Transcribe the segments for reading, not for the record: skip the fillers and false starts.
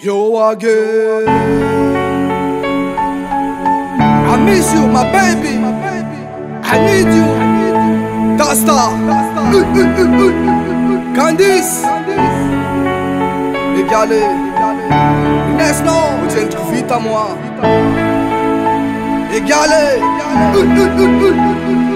Yo again. I miss you, my baby. I need you. Dasta. Candice. Égalé. Inès, non. Vous êtes trop vite à moi. Égalé.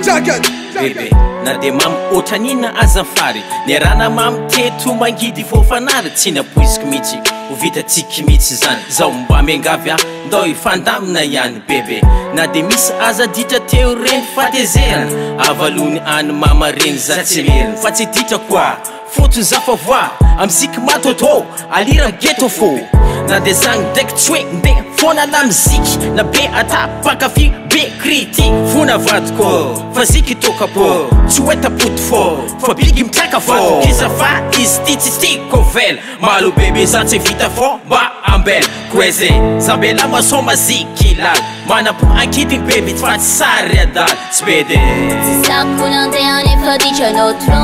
Jacket. Bebe, na de mam ohatran'inona azafary ny rana mamy teto mangidy fofanary tsy napoiziko mihitsy ho vitatsika mihitsy zany zaho mba miangavy ndao ifandamina ihany bebe na de misy aza ditra teo reny fatezerana avalony any mama reny za tsy meriny fa tsy ditra koa fotony zafavoa amizika matotô alira geto fô na de zagny draiky tsy hoe nde fona la miziky na be atapakafi be critique fona vadiko fa ziky tokapo tsy hoe tapoto fô fa bigy mitraka fô kizafa izy ty tsy tiko vela malo bebe za tsy vita fô mba ambela koeze za mbela masoma ziky lala manapo ankidigny bebe tsy fa tsy sary adala tsy bede tsy sako nandeha nefa ditranao tro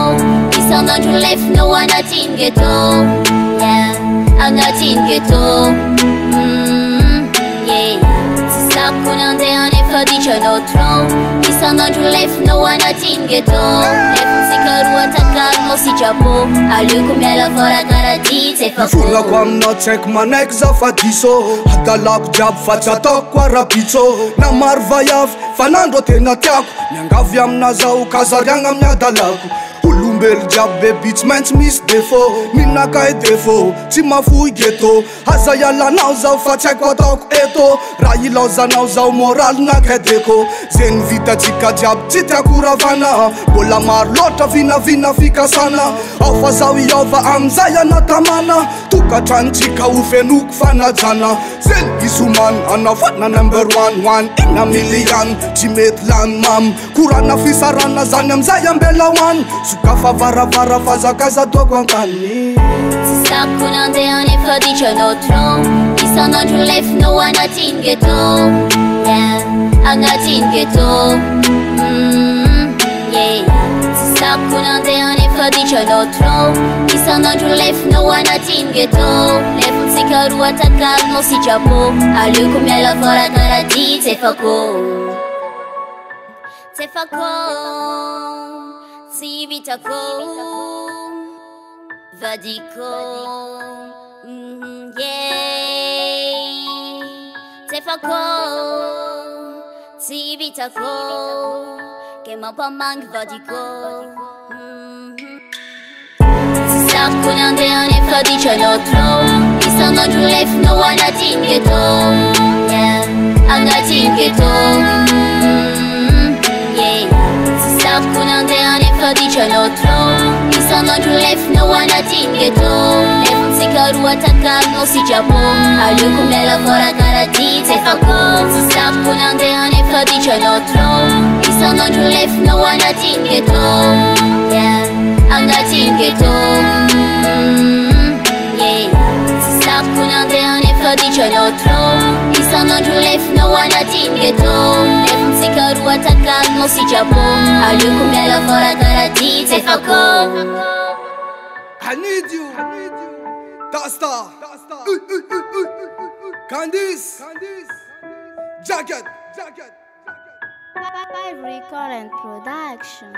isan'andro lefinao anatiny ghetto anatiny ghetto tsy sako nandeha nefa ditranao tro isan'andro lefinao anatiny ghetto lefontsika roa takalonao sitrapo aleoko miala fora karaha ty tsy efa Fonako aminao tsy haiko manaiky zafadiso adalako jiaby fa tsy ataoko arabitso na maro vaiavy fa nandro tena tiako miangavy amina zao kazariagna amin'ny adalako olombelo jiaby bebi tsy maintsy misy defo minaka e defo tsy mafoy ghetto aza ialanao zao fa tsy haiko ataoko eto raha ilazanao zao moraly nakadeko zegny vitatsika jiaby tsy tiako ravana mbola maro loatra vinavina fikasana ao fa zao iova amizay anatamana tokatranotsika ho fenoko fanajana zegny isomany anavana number 1 ina miliany tsy mety lany mamy korana fisarana zany amizay ambela hoany sokafa varavara fazakaza toko ankany tsy sako nandeha nefa ditranao tro isan'andro lefinao anatiny ghetto anatiny ghetto tsy sako nandeha nefa ditranao tro isan'andro lefinao anatiny ghetto lefontsika roa takalonao sitrapo aleoko miala fora karaha ty tsy efako tsy efako tsy vitako vadiko tsy efako tsy vitako ke mampamangy vadiko tsy sako nandeha nefa ditranao tro isan'andro lefinao anatiny ghetto anatiny ghetto tsy sako nandeha nefa ditranao tro isan'andro lefinao anatiny ghetto lefontsika roa takalonao sitrapo aleoko miala fora karaha ty tsy efako tsy sako nandeha nefa ditranao tro isan'andro lefinao anatiny ghetto anatiny ghetto tsy sako nandeha nefa ditranao tro isan'andro lefinao anatiny ghetto lefontsika roa takalonao sitrapo aleoko miala fora karaha ty tsy efako I need you. Dasta. Candice. Jacket. By Recurrent Production.